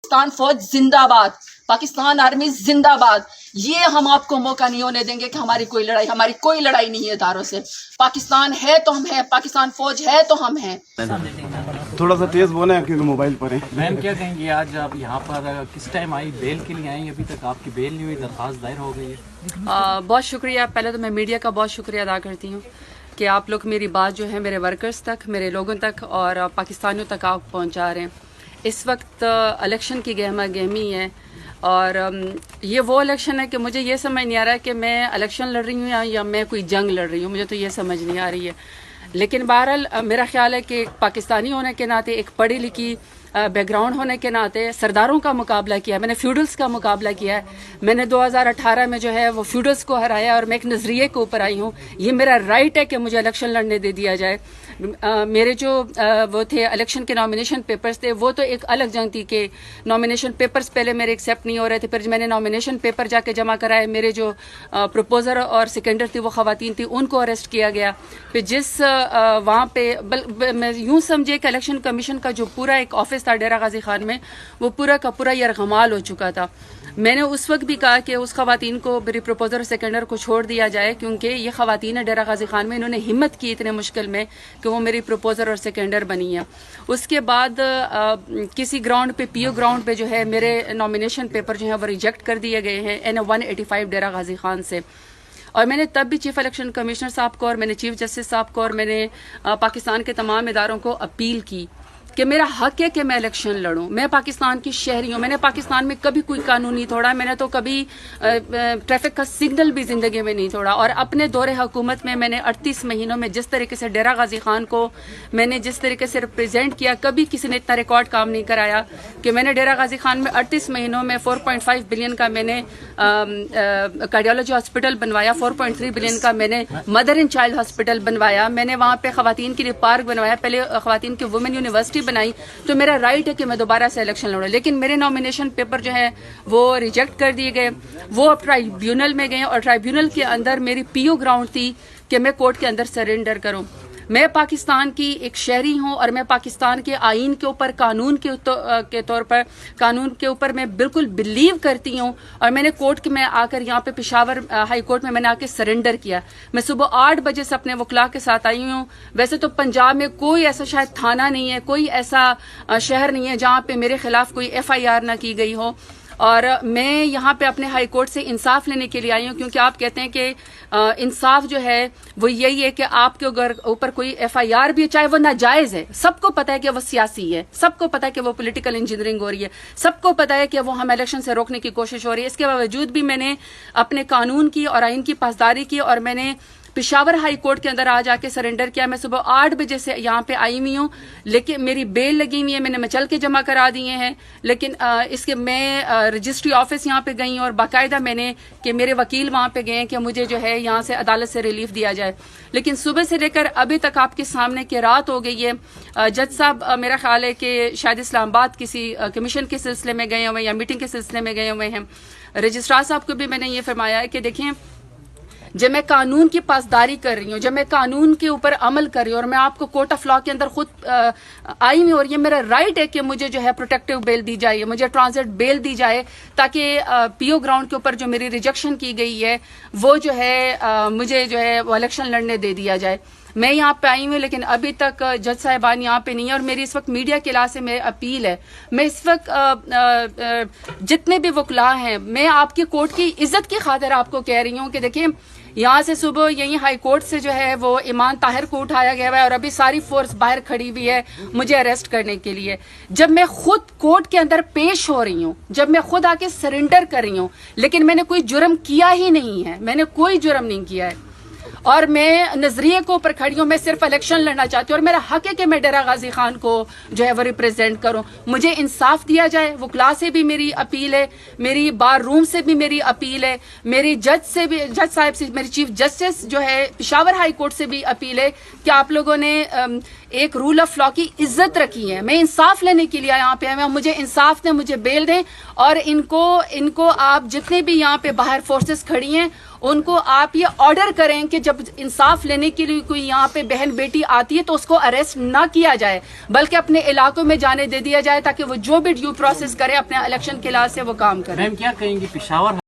पाकिस्तान फौज जिंदाबाद, पाकिस्तान आर्मी जिंदाबाद। ये हम आपको मौका नहीं होने देंगे कि हमारी कोई लड़ाई नहीं है दारों से। पाकिस्तान है तो हम हैं, पाकिस्तान फौज है तो हम हैं। थोड़ा सा तेज बोले क्योंकि मोबाइल पर है। मैम क्या कहेंगे, आज आप यहाँ पर किस टाइम आई, बेल के लिए आई? अभी तक आपकी बेल नहीं हुई, दरख्वास्त दायर हो गई है। बहुत शुक्रिया। पहले तो मैं मीडिया का बहुत शुक्रिया अदा करती हूँ कि आप लोग मेरी बात जो है मेरे वर्कर्स तक, मेरे लोगों तक और पाकिस्तानियों तक आप पहुँचा रहे हैं। इस वक्त इलेक्शन की गहमा गहमी है और ये वो इलेक्शन है कि मुझे ये समझ नहीं आ रहा है कि मैं इलेक्शन लड़ रही हूँ या मैं कोई जंग लड़ रही हूँ, मुझे तो ये समझ नहीं आ रही है। लेकिन बहरहाल मेरा ख्याल है कि पाकिस्तानी होने के नाते, एक पढ़ी लिखी बैकग्राउंड होने के नाते सरदारों का मुकाबला किया है, मैंने फ्यूडल्स का मुकाबला किया है। मैंने 2018 में जो है वो फ्यूडल्स को हराया और मैं एक नज़रिए के ऊपर आई हूँ। ये मेरा राइट है कि मुझे इलेक्शन लड़ने दे दिया जाए। मेरे जो वो थे इलेक्शन के नॉमिनेशन पेपर्स थे, वो तो एक अलग जंग थी कि नॉमिनेशन पेपर्स पहले मेरे एक्सेप्ट नहीं हो रहे थे। फिर मैंने नॉमिनेशन पेपर जाके जमा कराए, मेरे जो प्रपोजर और सेकेंडर थी वो ख़वातीन थी, उनको अरेस्ट किया गया। फिर जिस वहाँ पे मैं यूँ समझे कि इलेक्शन कमीशन का जो पूरा एक ऑफिस था डेरा गाजी खान में, वो पूरा का पूरा यरगमाल हो चुका था। मैंने उस वक्त भी कहा कि उस खवातीन को, मेरी प्रपोजर और सेकेंडर को छोड़ दिया जाए, क्योंकि ये खवातीन है डेरा गाजी खान में, इन्होंने हिम्मत की इतने मुश्किल में कि वो मेरी प्रपोजर और सेकेंडर बनी है। उसके बाद किसी ग्राउंड पे, पीओ ग्राउंड पे जो है मेरे नॉमिनेशन पेपर जो है वो रिजेक्ट कर दिए गए हैं NA 185 डेरा गाजी खान से। और मैंने तब भी चीफ इलेक्शन कमिश्नर साहब को और मैंने चीफ जस्टिस साहब को और मैंने पाकिस्तान के तमाम इदारों को अपील की कि मेरा हक है कि मैं इलेक्शन लड़ूं। मैं पाकिस्तान की शहरी हूँ, मैंने पाकिस्तान में कभी कोई कानून नहीं तोड़ा, मैंने तो कभी ट्रैफिक का सिग्नल भी ज़िंदगी में नहीं तोड़ा। और अपने दौरे हुकूमत में मैंने 38 महीनों में जिस तरीके से डेरा गाजी खान को मैंने जिस तरीके से रिप्रेजेंट किया, कभी किसी ने इतना रिकॉर्ड काम नहीं कराया कि मैंने डेरा गाजी खान में 38 महीनों में 4.5 बिलियन का मैंने कार्डियोलॉजी हॉस्पिटल बनवाया, 4.3 बिलियन का मैंने मदर एंड चाइल्ड हॉस्पिटल बनवाया, मैंने वहाँ पे खवातीन के लिए पार्क बनवाया, पहले खवातीन की वुमेन यूनिवर्सिटी बनाई। तो मेरा राइट है कि मैं दोबारा से इलेक्शन लड़ूं। लेकिन मेरे नॉमिनेशन पेपर जो है वो रिजेक्ट कर दिए गए, वो अब ट्राइब्यूनल में गए और ट्राइब्यूनल के अंदर मेरी पीओ ग्राउंड थी कि मैं कोर्ट के अंदर सरेंडर करूं। मैं पाकिस्तान की एक शहरी हूं और मैं पाकिस्तान के आईन के ऊपर, कानून के तौर पर, कानून के ऊपर मैं बिल्कुल बिलीव करती हूं। और मैंने कोर्ट में आकर, यहाँ पे पेशावर हाई कोर्ट में मैंने आके सरेंडर किया। मैं सुबह 8 बजे से अपने वकला के साथ आई हूं। वैसे तो पंजाब में कोई ऐसा शायद थाना नहीं है, कोई ऐसा शहर नहीं है जहाँ पे मेरे खिलाफ कोई FIR ना की गई हो। और मैं यहाँ पे अपने हाई कोर्ट से इंसाफ लेने के लिए आई हूँ, क्योंकि आप कहते हैं कि इंसाफ जो है वो यही है कि आपके ऊपर कोई FIR भी है, चाहे वो नाजायज है। सबको पता है कि वो सियासी है, सबको पता है कि वो पॉलिटिकल इंजीनियरिंग हो रही है, सबको पता है कि वो हम इलेक्शन से रोकने की कोशिश हो रही है। इसके बावजूद भी मैंने अपने कानून की और आइन की पासदारी की और मैंने पेशावर हाई कोर्ट के अंदर आज आके सरेंडर किया। मैं सुबह 8 बजे से यहाँ पे आई हुई हूँ, लेकिन मेरी बेल लगी हुई है, मैंने मचल के जमा करा दिए हैं। लेकिन इसके मैं रजिस्ट्री ऑफिस यहाँ पे गई और बाकायदा मैंने कि मेरे वकील वहाँ पे गए कि मुझे जो है यहाँ से अदालत से रिलीफ दिया जाए। लेकिन सुबह से लेकर अभी तक आपके सामने कि रात हो गई है। जज साहब मेरा ख्याल है कि शायद इस्लामाबाद किसी कमीशन के सिलसिले में गए हुए हैं या मीटिंग के सिलसिले में गए हुए हैं। रजिस्ट्रार साहब को भी मैंने ये फरमाया है कि देखें, जब मैं कानून की पासदारी कर रही हूँ, जब मैं कानून के ऊपर अमल कर रही हूँ और मैं आपको कोर्ट ऑफ लॉ के अंदर खुद आई हुई और ये मेरा राइट है कि मुझे जो है प्रोटेक्टिव बेल दी जाए, मुझे ट्रांजिट बेल दी जाए, ताकि पीओ ग्राउंड के ऊपर जो मेरी रिजेक्शन की गई है वो जो है मुझे जो है वो इलेक्शन लड़ने दे दिया जाए। मैं यहाँ पे आई हूँ, लेकिन अभी तक जज साहिबान यहाँ पे नहीं है। और मेरी इस वक्त मीडिया के लिहाज से मेरी अपील है, मैं इस वक्त जितने भी वकला हैं, मैं आपकी कोर्ट की इज्जत की खातिर आपको कह रही हूँ कि देखिए, यहाँ से सुबह यही हाई कोर्ट से जो है वो ईमान ताहिर को उठाया गया है और अभी सारी फोर्स बाहर खड़ी हुई है मुझे अरेस्ट करने के लिए। जब मैं खुद कोर्ट के अंदर पेश हो रही हूँ, जब मैं खुद आके सरेंडर कर रही हूँ, लेकिन मैंने कोई जुर्म किया ही नहीं है, मैंने कोई जुर्म नहीं किया है और मैं नजरिए को ऊपर खड़ी हूँ। मैं सिर्फ इलेक्शन लड़ना चाहती हूँ और मेरा हक है कि मैं डेरा गाजी खान को जो है वो रिप्रेजेंट करूँ। मुझे इंसाफ दिया जाए। वकला से भी मेरी अपील है, मेरी बार रूम से भी मेरी अपील है, मेरी जज साहब से, मेरी चीफ जस्टिस जो है पेशावर हाई कोर्ट से भी अपील है कि आप लोगों ने एक रूल ऑफ लॉ की इज्जत रखी है। मैं इंसाफ लेने के लिए यहाँ पे आया, मुझे इंसाफ दें, मुझे बेल दें और इनको आप जितने भी यहाँ पे बाहर फोर्सेस खड़ी हैं ان کو آپ یہ آرڈر کریں کہ جب انصاف لینے کے لیے کوئی یہاں پہ بہن بیٹی آتی ہے تو اس کو اریسٹ نہ کیا جائے بلکہ اپنے علاقوں میں جانے دے دیا جائے تاکہ وہ جو بھی ڈیو پروسیس کرے اپنے الیکشن کے لحاظ سے وہ کام کرے. میم کیا کہیں گی پشاور